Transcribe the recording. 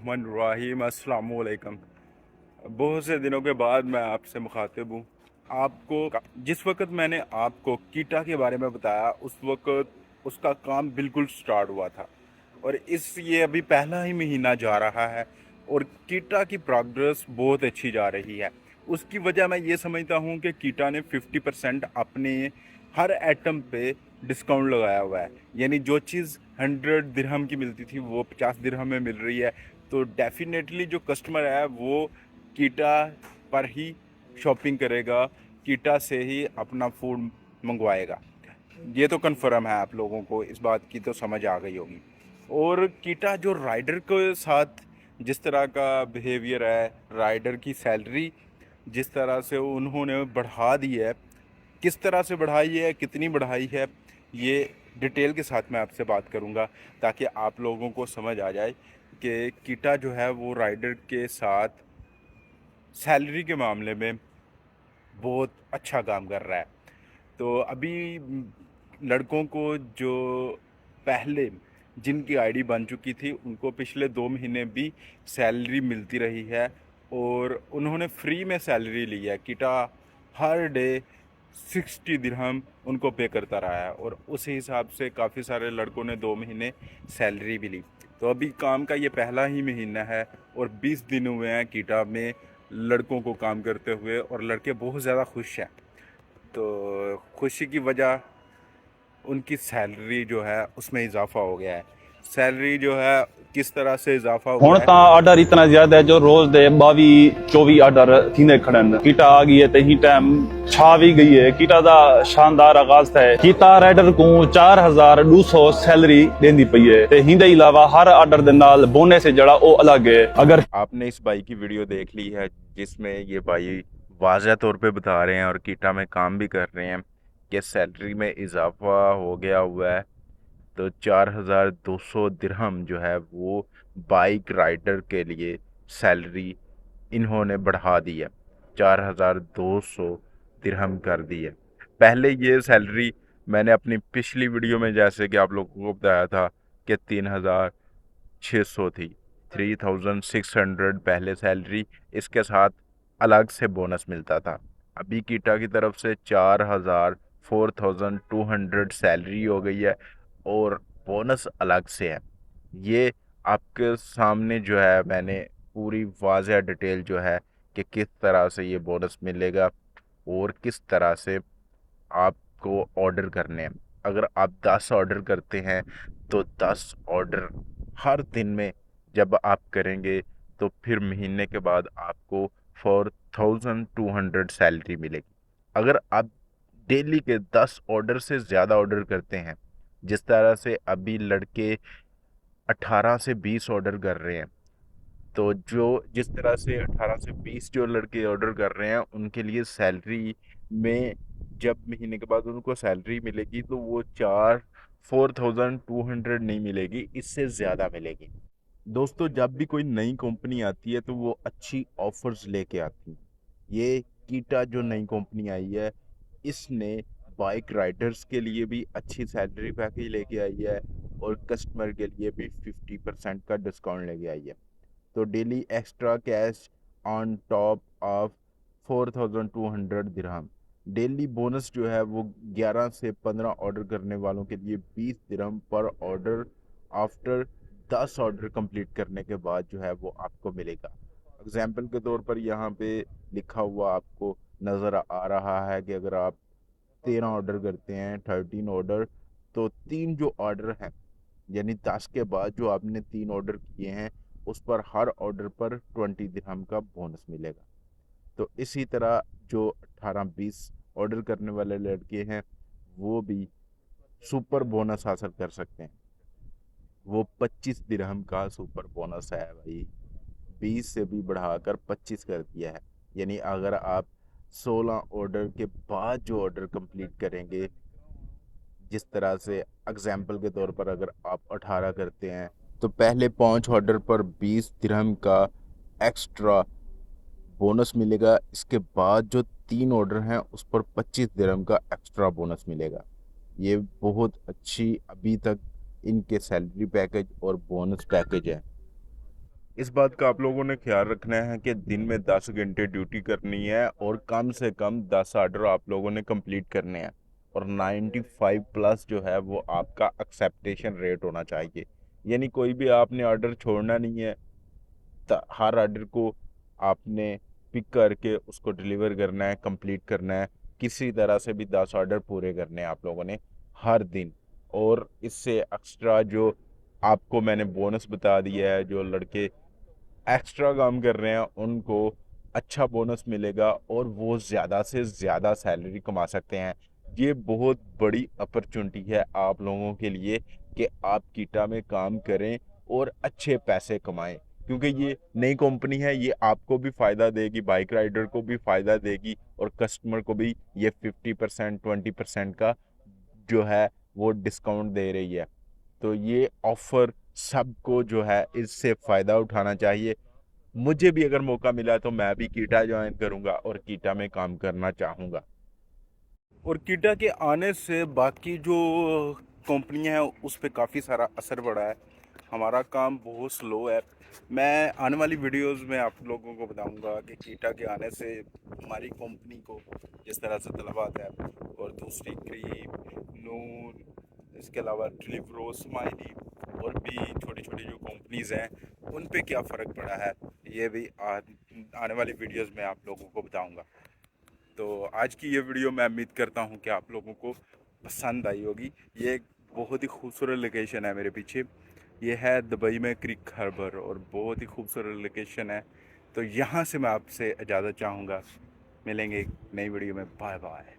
बिस्मिल्लाहिर्रहमानिर्रहीम। अस्सलाम वालेकुम। बहुत से दिनों के बाद मैं आपसे मुखातिब हूँ। आपको जिस वक्त मैंने आपको कीटा के बारे में बताया उस वक्त उसका काम बिल्कुल स्टार्ट हुआ था और ये अभी पहला ही महीना जा रहा है और कीटा की प्रोग्रेस बहुत अच्छी जा रही है। उसकी वजह मैं ये समझता हूँ कि कीटा ने 50% अपने हर आइटम पे डिस्काउंट लगाया हुआ है। यानी जो चीज़ 100 दिरहम की मिलती थी वो 50 दिरहम में मिल रही है। तो डेफिनेटली जो कस्टमर है वो कीटा पर ही शॉपिंग करेगा, कीटा से ही अपना फूड मंगवाएगा। ये तो कन्फर्म है, आप लोगों को इस बात की तो समझ आ गई होगी। और कीटा जो राइडर के साथ जिस तरह का बिहेवियर है, राइडर की सैलरी जिस तरह से उन्होंने बढ़ा दी है, किस तरह से बढ़ाई है, कितनी बढ़ाई है, ये डिटेल के साथ मैं आपसे बात करूंगा ताकि आप लोगों को समझ आ जाए कि कीटा जो है वो राइडर के साथ सैलरी के मामले में बहुत अच्छा काम कर रहा है। तो अभी लड़कों को जो पहले जिनकी आईडी बन चुकी थी उनको पिछले 2 महीने भी सैलरी मिलती रही है और उन्होंने फ्री में सैलरी ली है। किटा हर डे 60 दिरहम उनको पे करता रहा है और उस हिसाब से काफ़ी सारे लड़कों ने 2 महीने सैलरी भी ली। तो अभी काम का ये पहला ही महीना है और 20 दिन हुए हैं कीटा में लड़कों को काम करते हुए और लड़के बहुत ज़्यादा खुश हैं। तो खुशी की वजह उनकी सैलरी जो है उसमें इजाफा हो गया है। सैलरी जो है किस तरह से इजाफा ਹੁਣ हुआ है। ਤਾਂ ਆਰਡਰ ਇਤਨਾ ਜ਼ਿਆਦਾ ਹੈ ਜੋ ਰੋਜ਼ ਦੇ 22 24 ਆਰਡਰ ਥੀਂਦੇ ਖੜਨ ਕੀਟਾ ਆ ਗਈ ਹੈ ਤੇ ਹੀ ਟਾਈਮ ਛਾ ਵੀ ਗਈ ਹੈ ਕੀਟਾ ਦਾ ਸ਼ਾਨਦਾਰ ਆਗਾਜ਼ ਹੈ ਕੀਟਾ ਰਾਈਡਰ को 4200 सैलरी देंदी पई है ते हिंदे इलावा हर आर्डर दे नाल बोनस है जड़ा ओ अलग है। अगर आपने इस भाई की वीडियो देख ली है जिसमें ये भाई वाज़ह तौर पे बता रहे हैं और कीटा में काम भी कर रहे हैं कि सैलरी में इजाफा हो गया हुआ है। तो 4200 दिरहम जो है वो बाइक राइडर के लिए सैलरी इन्होंने बढ़ा दी है, 4200 दिरहम कर दी है। पहले ये सैलरी मैंने अपनी पिछली वीडियो में जैसे कि आप लोगों को बताया था कि 3600 थी, 3600 पहले सैलरी, इसके साथ अलग से बोनस मिलता था। अभी कीटा की तरफ से 4200 सैलरी हो गई है और बोनस अलग से है। ये आपके सामने जो है मैंने पूरी वाज़ह डिटेल जो है कि किस तरह से ये बोनस मिलेगा और किस तरह से आपको ऑर्डर करने हैं। अगर आप 10 ऑर्डर करते हैं तो 10 ऑर्डर हर दिन में जब आप करेंगे तो फिर महीने के बाद आपको 4200 सैलरी मिलेगी। अगर आप डेली के 10 ऑर्डर से ज़्यादा ऑर्डर करते हैं, जिस तरह से अभी लड़के 18 से 20 ऑर्डर कर रहे हैं, तो जो जिस तरह से 18 से 20 जो लड़के ऑर्डर कर रहे हैं उनके लिए सैलरी में जब महीने के बाद उनको सैलरी मिलेगी तो वो 4200 नहीं मिलेगी, इससे ज़्यादा मिलेगी। दोस्तों, जब भी कोई नई कंपनी आती है तो वो अच्छी ऑफर्स लेके आती है। ये कीटा जो नई कंपनी आई है इसने बाइक राइडर्स के लिए भी अच्छी सैलरी पैकेज लेके आई है और कस्टमर के लिए भी 50% का डिस्काउंट लेके आई है। तो daily extra cash on top of 4200 dirham. Daily bonus जो है वो 11 से 15 ऑर्डर करने वालों के लिए 20 दिरहम पर ऑर्डर आफ्टर 10 ऑर्डर कंप्लीट करने के बाद जो है वो आपको मिलेगा। एग्जाम्पल के तौर पर यहाँ पे लिखा हुआ आपको नज़र आ रहा है कि अगर आप 13 ऑर्डर करते हैं, 13 ऑर्डर, तो 3 जो ऑर्डर हैं यानी 10 के बाद जो आपने 3 ऑर्डर किए हैं उस पर हर ऑर्डर पर 20 दिरहम का बोनस मिलेगा। तो इसी तरह जो 18-20 ऑर्डर करने वाले लड़के हैं वो भी सुपर बोनस हासिल कर सकते हैं। वो 25 दिरहम का सुपर बोनस है भाई, 20 से भी बढ़ाकर 25 कर दिया है। यानी अगर आप 16 ऑर्डर के बाद जो ऑर्डर कंप्लीट करेंगे, जिस तरह से एग्जाम्पल के तौर पर अगर आप 18 करते हैं तो पहले 5 ऑर्डर पर 20 दिरहम का एक्स्ट्रा बोनस मिलेगा। इसके बाद जो 3 ऑर्डर हैं उस पर 25 दिरहम का एक्स्ट्रा बोनस मिलेगा। ये बहुत अच्छी अभी तक इनके सैलरी पैकेज और बोनस पैकेज है। इस बात का आप लोगों ने ख्याल रखना है कि दिन में 10 घंटे ड्यूटी करनी है और कम से कम 10 ऑर्डर आप लोगों ने कंप्लीट करने हैं और 95 प्लस जो है वो आपका एक्सेप्टेशन रेट होना चाहिए। यानी कोई भी आपने ऑर्डर छोड़ना नहीं है, हर ऑर्डर को आपने पिक करके उसको डिलीवर करना है, कंप्लीट करना है। किसी तरह से भी 10 ऑर्डर पूरे करने हैं आप लोगों ने हर दिन। और इससे एक्स्ट्रा जो आपको मैंने बोनस बता दिया है, जो लड़के एक्स्ट्रा काम कर रहे हैं उनको अच्छा बोनस मिलेगा और वो ज़्यादा से ज़्यादा सैलरी कमा सकते हैं। ये बहुत बड़ी अपॉर्चुनिटी है आप लोगों के लिए कि आप कीटा में काम करें और अच्छे पैसे कमाएं, क्योंकि ये नई कंपनी है, ये आपको भी फ़ायदा देगी, बाइक राइडर को भी फ़ायदा देगी और कस्टमर को भी ये 50% 20% का जो है वो डिस्काउंट दे रही है। तो ये ऑफ़र सबको जो है इससे फ़ायदा उठाना चाहिए। मुझे भी अगर मौका मिला तो मैं भी कीटा ज्वाइन करूंगा और कीटा में काम करना चाहूँगा। और कीटा के आने से बाकी जो कंपनियां हैं उस पर काफ़ी सारा असर पड़ा है। हमारा काम बहुत स्लो है। मैं आने वाली वीडियोस में आप लोगों को बताऊंगा कि कीटा के आने से हमारी कंपनी को जिस तरह से तलबात है और दूसरी क्रीम, नून, इसके अलावा ट्रिप्रो, स्माइली और भी छोटी छोटी जो कंपनीज़ हैं उन पे क्या फ़र्क पड़ा है, ये भी आने वाली वीडियोस में आप लोगों को बताऊंगा। तो आज की ये वीडियो मैं उम्मीद करता हूँ कि आप लोगों को पसंद आई होगी। ये एक बहुत ही खूबसूरत लोकेशन है मेरे पीछे, ये है दुबई में क्रिक हार्बर और बहुत ही खूबसूरत लोकेशन है। तो यहाँ से मैं आपसे इजाज़त चाहूँगा। मिलेंगे एक नई वीडियो में। Bye bye.